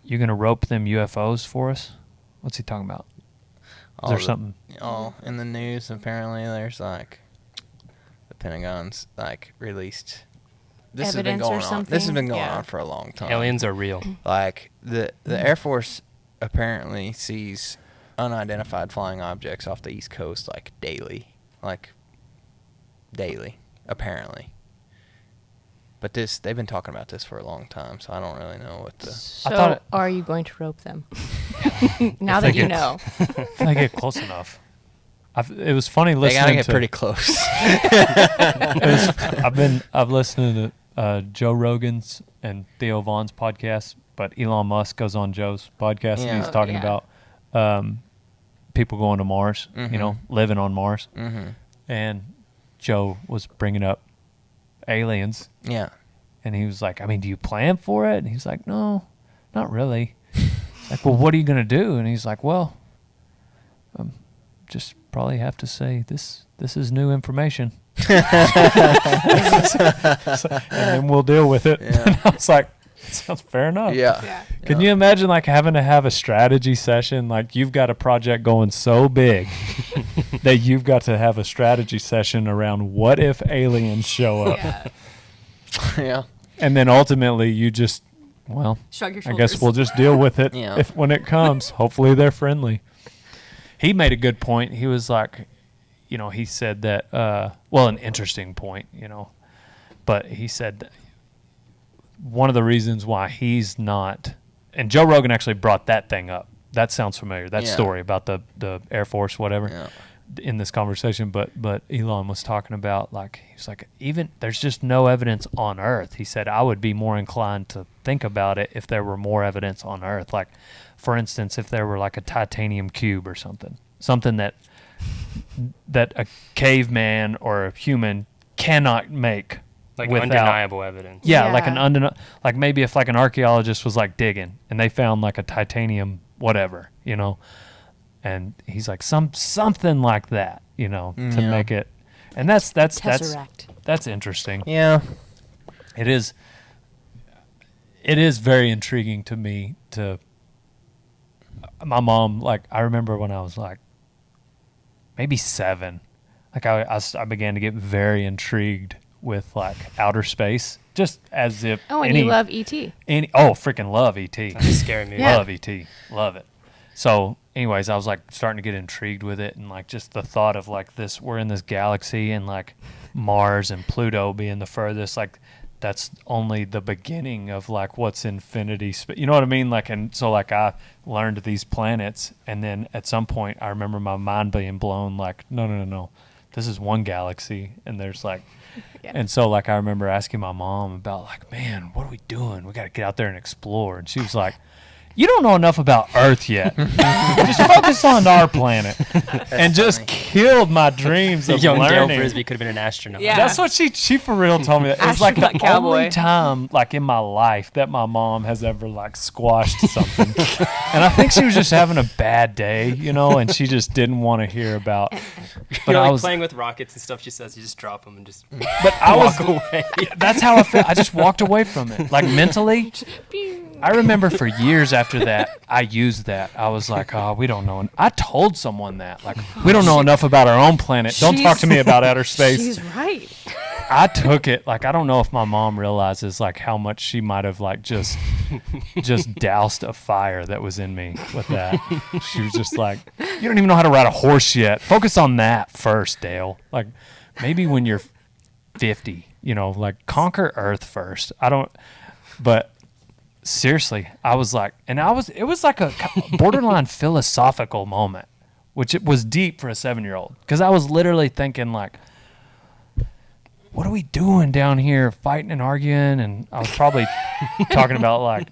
you going to rope them UFOs for us? What's he talking about? Is there something? In the news, apparently, there's like the Pentagon's like released. This has been Evidence or going on. something? This has been going Yeah. on for a long time. Aliens are real. Like the Air Force apparently sees unidentified flying objects off the East Coast like daily, apparently. But they've been talking about this for a long time, so I don't really know what the. So, are you going to rope them? Now that you know. If I get close enough. It was funny listening. They gotta get pretty close. I've listened to Joe Rogan's and Theo Vaughn's podcast, but Elon Musk goes on Joe's podcast and he's talking about people going to Mars, living on Mars. Mm-hmm. And Joe was bringing up aliens. Yeah. And he was like, I mean, do you plan for it? And he's like, no, not really. Like, well, what are you going to do? And he's like, well, just probably have to say this is new information. And then we'll deal with it. Yeah. And I was like, that sounds fair enough. Yeah. Can you imagine like having to have a strategy session? Like you've got a project going so big that you've got to have a strategy session around what if aliens show up? Yeah. Yeah. And then ultimately you just, well, Shrug your I shoulders. guess we'll just deal with it Yeah. if when it comes. Hopefully they're friendly. He made a good point. He was like, he said that, an interesting point, but he said that one of the reasons why he's not, and Joe Rogan actually brought that thing up. That sounds familiar. That story about the Air Force, whatever, in this conversation. But Elon was talking about he's like, even there's just no evidence on Earth. He said, I would be more inclined to think about it if there were more evidence on Earth. Like, for instance, if there were like a titanium cube or something that a caveman or a human cannot make. Like without, undeniable evidence. Yeah, like like maybe if like an archaeologist was like digging and they found like a titanium whatever, and he's like something like that, to make it, and that's interesting. Yeah, it is very intriguing to me. My mom, like I remember when I was like maybe 7, like I began to get very intrigued with like outer space, just as if and you love E.T. Freaking love E.T. That's a scary movie. Yeah. Love E.T. Love it. So anyways, I was like starting to get intrigued with it, and like just the thought of like this, we're in this galaxy and like Mars and Pluto being the furthest, like that's only the beginning of like what's infinity you know what I mean? Like, and so like I learned these planets, and then at some point I remember my mind being blown like, no, this is one galaxy and there's like and so like I remember asking my mom about like, man, what are we doing? We got to get out there and explore. And she was like, you don't know enough about Earth yet. Just focus on our planet. And just killed my dreams of Young learning. Dale Frisbee could have been an astronaut. Yeah. That's what she for real told me. That. It was like the Astronaut cowboy. only time like in my life that my mom has ever like squashed something. And I think she was just having a bad day, and she just didn't want to hear about. But You're I like was playing with rockets and stuff. She says you just drop them and just But I was away. That's how I felt. I just walked away from it. Like mentally, I remember for years after that, I used that. I was like, oh, we don't know. I told someone that. Like, we don't know enough about our own planet. Don't talk to me about outer space. She's right. I took it. Like, I don't know if my mom realizes, like, how much she might have, like, just doused a fire that was in me with that. She was just like, you don't even know how to ride a horse yet. Focus on that first, Dale. Like, maybe when you're 50, like, conquer Earth first. But seriously, I was like, it was like a borderline philosophical moment, which it was deep for a 7-year-old. Because I was literally thinking like, what are we doing down here fighting and arguing? And I was probably talking about like,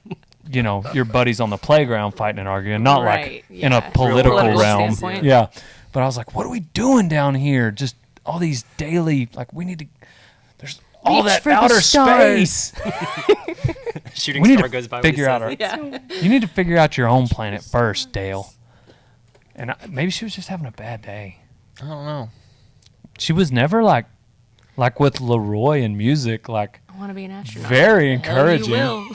your buddies on the playground fighting and arguing, not Right, like in a yeah. political Political realm. standpoint. Yeah. But I was like, what are we doing down here? Just all these daily, like we need to, there's all Reach that for the outer stars. space. Shooting We need star to goes by. figure out you need to figure out your own planet first, Dale. And maybe she was just having a bad day. I don't know. She was never like with Leroy in music, like I want to be an astronaut. very The hell you encouraging. will.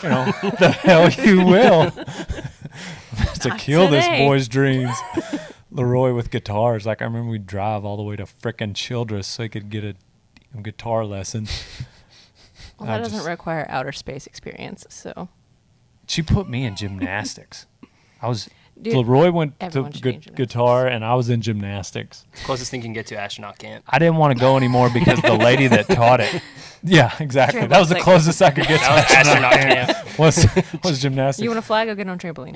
The hell you will. to Not kill this today. boy's dreams. Leroy with guitars. Like, I remember we'd drive all the way to frickin' Childress so he could get a guitar lesson. Well, I that doesn't just- require outer space experience, so. She put me in gymnastics. Dude, Leroy went to everyone should be in gymnastics. guitar, and I was in gymnastics. Closest thing you can get to astronaut camp. I didn't want to go anymore because the lady that taught it. Yeah, exactly. That was the Trampoline's like- closest I could get to That was astronaut camp. was gymnastics. You want a flag? I'll get on trampoline.